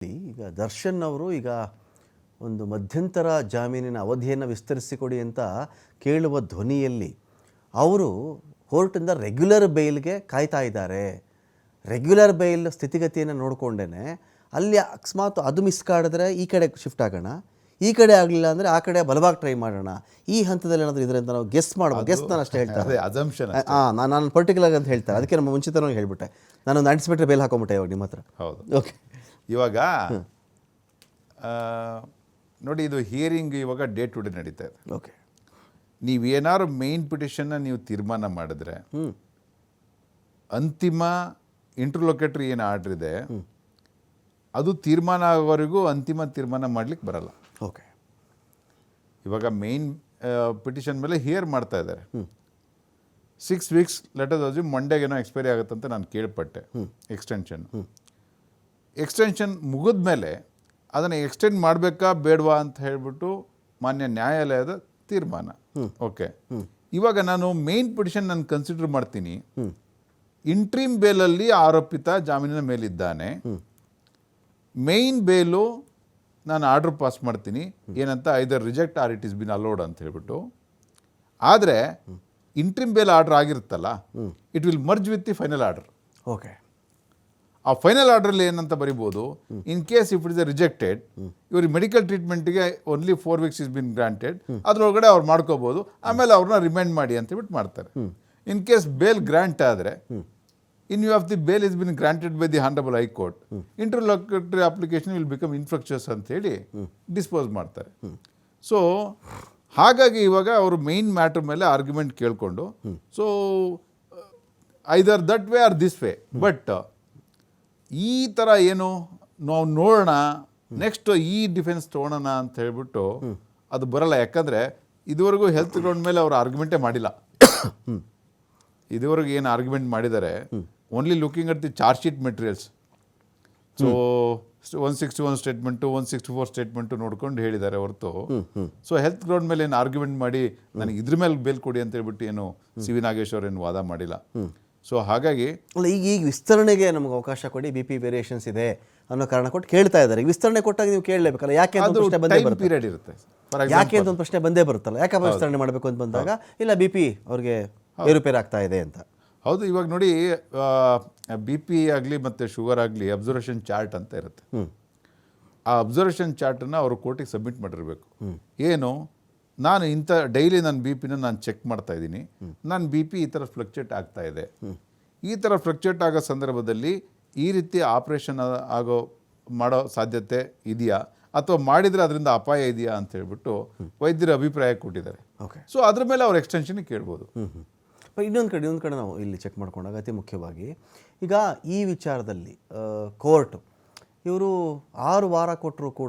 ಈಗ ದರ್ಶನ್ ಅವರು ಈಗ ಒಂದು ಮಧ್ಯಂತರ ಜಾಮೀನಿನ ಅವಧಿಯನ್ನು ವಿಸ್ತರಿಸಿಕೊಡಿ ಅಂತ ಕೇಳುವ ಧ್ವನಿಯಲ್ಲಿ ಅವರು ಕೋರ್ಟಿಂದ ರೆಗ್ಯುಲರ್ ಬೇಲ್ಗೆ ಕಾಯ್ತಾ ಇದ್ದಾರೆ. ರೆಗ್ಯುಲರ್ ಬೇಲ್ ಸ್ಥಿತಿಗತಿಯನ್ನು ನೋಡಿಕೊಂಡೇ ಅಲ್ಲಿ ಅಕಸ್ಮಾತ್ ಅದು ಮಿಸ್ ಕಾಡಿದ್ರೆ ಈ ಕಡೆ ಶಿಫ್ಟ್ ಆಗೋಣ, ಈ ಕಡೆ ಆಗಲಿಲ್ಲ ಅಂದರೆ ಆ ಕಡೆ ಬಲವಾಗಿ ಟ್ರೈ ಮಾಡೋಣ. ಈ ಹಂತದಲ್ಲಿ ಏನಾದರೂ ಇದರಿಂದ ನಾವು ಗೆಸ್ ಮಾಡ್ಬೋದು. ಗೆಸ್ ನಾನು ಅಷ್ಟೇ ಹೇಳ್ತಾರೆ, ನಾನು ಪರ್ಟಿಕ್ಯುಲರ್ ಅಂತ ಹೇಳ್ತಾರೆ. ಅದಕ್ಕೆ ನಮ್ಮ ಮುಂಚಿತವಾಗಿ ಹೇಳಿಬಿಟ್ಟೆ, ನಾನೊಂದು ಆಂಟಿಸಿಪೇಟರಿ ಬೇಲ್ ಹಾಕೊಂಬಿಟ್ಟೆ ಇವಾಗ ನಿಮ್ಮ ಹತ್ರ. ಹೌದು, ಓಕೆ. ಇವಾಗ ನೋಡಿ, ಇದು ಹಿಯರಿಂಗ್ ಇವಾಗ ಡೇ ಟು ಡೇ ನಡೀತಾ ಇದೆ. ಓಕೆ. ನೀವೇನಾದ್ರು ಮೇನ್ ಪಿಟಿಷನ್ನ ನೀವು ತೀರ್ಮಾನ ಮಾಡಿದ್ರೆ ಅಂತಿಮ ಇಂಟರ್ಲೊಕೇಟರಿ ಏನು ಆರ್ಡ್ರ್ ಇದೆ ಅದು ತೀರ್ಮಾನ ಆಗೋವರೆಗೂ ಅಂತಿಮ ತೀರ್ಮಾನ ಮಾಡ್ಲಿಕ್ಕೆ ಬರಲ್ಲ. ಓಕೆ. ಇವಾಗ ಮೇನ್ ಪಿಟಿಷನ್ ಮೇಲೆ ಹಿಯರ್ ಮಾಡ್ತಾ ಇದ್ದಾರೆ. 6 ವೀಕ್ಸ್ ಲೆಟರ್ ಅರ್ಜಿ ಮಂಡೇಗೇನೋ ಎಕ್ಸ್ಪೈರಿ ಆಗುತ್ತಂತ ನಾನು ಕೇಳ್ಪಟ್ಟೆ. ಎಕ್ಸ್ಟೆನ್ಷನ್ ಮುಗಿದ ಮೇಲೆ ಅದನ್ನು ಎಕ್ಸ್ಟೆಂಡ್ ಮಾಡಬೇಕಾ ಬೇಡವಾ ಅಂತ ಹೇಳಿಬಿಟ್ಟು ಮಾನ್ಯ ನ್ಯಾಯಾಲಯದ ತೀರ್ಮಾನ. ಓಕೆ. ಇವಾಗ ನಾನು ಮೇನ್ ಪಿಟಿಷನ್ ನಾನು ಕನ್ಸಿಡರ್ ಮಾಡ್ತೀನಿ. ಇಂಟ್ರೀಮ್ ಬೇಲಲ್ಲಿ ಆರೋಪಿತ ಜಾಮೀನಿನ ಮೇಲಿದ್ದಾನೆ. ಮೇನ್ ಬೇಲು ನಾನು ಆರ್ಡರ್ ಪಾಸ್ ಮಾಡ್ತೀನಿ ಏನಂತ, either reject or it is been allowed ಅಂತ ಹೇಳ್ಬಿಟ್ಟು. ಆದರೆ ಇಂಟ್ರೀಮ್ ಬೇಲ್ ಆರ್ಡರ್ ಆಗಿರುತ್ತಲ್ಲ, it will merge with the final order. Okay. ಆ ಫೈನಲ್ ಆರ್ಡ್ರಲ್ಲಿ ಏನಂತ ಬರಿಬೋದು, in case if it is rejected, ಇವ್ರಿಗೆ ಮೆಡಿಕಲ್ ಟ್ರೀಟ್ಮೆಂಟ್ಗೆ only 4 weeks is been granted, ಅದರೊಳಗಡೆ ಅವ್ರು ಮಾಡ್ಕೋಬೋದು, ಆಮೇಲೆ ಅವ್ರನ್ನ ರಿಮೈಂಡ್ ಮಾಡಿ ಅಂತ ಹೇಳ್ಬಿಟ್ಟು ಮಾಡ್ತಾರೆ. ಇನ್ ಕೇಸ್ ಬೇಲ್ ಗ್ರಾಂಟ್ ಆದರೆ, in view of the bail is been granted by the honourable high court, interlocutory application will become infructuous ಅಂತ ಹೇಳಿ ಡಿಸ್ಪೋಸ್ ಮಾಡ್ತಾರೆ. ಸೊ ಹಾಗಾಗಿ ಇವಾಗ ಅವರು ಮೇನ್ ಮ್ಯಾಟರ್ ಮೇಲೆ ಆರ್ಗ್ಯುಮೆಂಟ್ ಕೇಳಿಕೊಂಡು, so either that way or this way, but ಈ ಥರ ಏನು ನಾವು ನೋಡೋಣ, ನೆಕ್ಸ್ಟ್ ಈ ಡಿಫೆನ್ಸ್ ತೊಗೊಳೋಣ ಅಂತ ಹೇಳ್ಬಿಟ್ಟು ಅದು ಬರಲ್ಲ. ಯಾಕಂದರೆ ಇದುವರೆಗೂ ಹೆಲ್ತ್ ಗ್ರೌಂಡ್ ಮೇಲೆ ಅವರು ಆರ್ಗ್ಯುಮೆಂಟೇ ಮಾಡಿಲ್ಲ. ಇದುವರೆಗೂ ಏನು ಆರ್ಗ್ಯುಮೆಂಟ್ ಮಾಡಿದ್ದಾರೆ, only looking at the charge sheet materials. So 161 statement 164 statement ನೋಡ್ಕೊಂಡು ಹೇಳಿದ್ದಾರೆ ಹೊರತು, ಸೊ ಹೆಲ್ತ್ ಗ್ರೌಂಡ್ ಮೇಲೆ ಏನು ಆರ್ಗ್ಯುಮೆಂಟ್ ಮಾಡಿ ನನಗೆ ಇದ್ರ ಮೇಲೆ ಬೇಲ್ ಕೊಡಿ ಅಂತ ಹೇಳ್ಬಿಟ್ಟು ಏನು ಸಿ ವಿ ನಾಗೇಶ್ವರ್ ಏನು ವಾದ ಮಾಡಿಲ್ಲ. ಸೊ ಹಾಗಾಗಿ ಅಲ್ಲ, ಈಗ ವಿಸ್ತರಣೆಗೆ ನಮಗೆ ಅವಕಾಶ ಕೊಡಿ, ಬಿ ಪಿ ವೇರಿಯೇಷನ್ಸ್ ಇದೆ ಅನ್ನೋ ಕಾರಣ ಕೊಟ್ಟು ಕೇಳ್ತಾ ಇದ್ದಾರೆ. ವಿಸ್ತರಣೆ ಕೊಟ್ಟಾಗ ನೀವು ಕೇಳಲೇಬೇಕಲ್ಲ, ಯಾಕೆ ಅಂತ ಪ್ರಶ್ನೆ ಬಂದೇ ಬರುತ್ತೆ. ಪೀರಿಯಡ್ ಇರುತ್ತೆ, ಯಾಕೆ ಅಂತ ಒಂದು ಪ್ರಶ್ನೆ ಬಂದೇ ಬರುತ್ತಲ್ಲ, ಯಾಕಪ್ಪ ವಿಸ್ತರಣೆ ಮಾಡಬೇಕು ಅಂತ ಬಂದಾಗ, ಇಲ್ಲ ಬಿ ಪಿ ಅವ್ರಿಗೆ ಏರುಪೇರು ಆಗ್ತಾ ಇದೆ ಅಂತ. ಹೌದು. ಇವಾಗ ನೋಡಿ, ಬಿ ಪಿ ಆಗಲಿ ಮತ್ತು ಶುಗರ್ ಆಗಲಿ ಅಬ್ಸರ್ವೇಷನ್ ಚಾರ್ಟ್ ಅಂತ ಇರುತ್ತೆ. ಆ ಅಬ್ಸರ್ವೇಷನ್ ಚಾರ್ಟನ್ನು ಅವರು ಕೋರ್ಟಿಗೆ ಸಬ್ಮಿಟ್ ಮಾಡಿರಬೇಕು. ಏನು, ನಾನು ಇಂಥ ಡೈಲಿ ನನ್ನ ಬಿ ಪಿನ ನಾನು ಚೆಕ್ ಮಾಡ್ತಾ ಇದ್ದೀನಿ, ನನ್ನ ಬಿ ಪಿ ಈ ಥರ ಫ್ಲಕ್ಚುಯೇಟ್ ಆಗ್ತಾ ಇದೆ, ಈ ಥರ ಫ್ಲಕ್ಚುಯೇಟ್ ಆಗೋ ಸಂದರ್ಭದಲ್ಲಿ ಈ ರೀತಿ ಆಪ್ರೇಷನ್ ಮಾಡೋ ಸಾಧ್ಯತೆ ಇದೆಯಾ, ಅಥವಾ ಮಾಡಿದರೆ ಅದರಿಂದ ಅಪಾಯ ಇದೆಯಾ ಅಂತ ಹೇಳ್ಬಿಟ್ಟು ವೈದ್ಯರ ಅಭಿಪ್ರಾಯ ಕೊಟ್ಟಿದ್ದಾರೆ. ಓಕೆ. ಸೊ ಅದ್ರ ಮೇಲೆ ಅವ್ರು ಎಕ್ಸ್ಟೆನ್ಷನ್ ಕೇಳ್ಬೋದು. ಇನ್ನೊಂದು ಕಡೆ ನಾವು ಇಲ್ಲಿ ಚೆಕ್ ಮಾಡ್ಕೊಂಡಾಗ ಅತಿ ಮುಖ್ಯವಾಗಿ ಈಗ ಈ ವಿಚಾರದಲ್ಲಿ ಕೋರ್ಟ್ ಇವರು 6 ವಾರ ಕೊಟ್ಟರು ಕೂಡ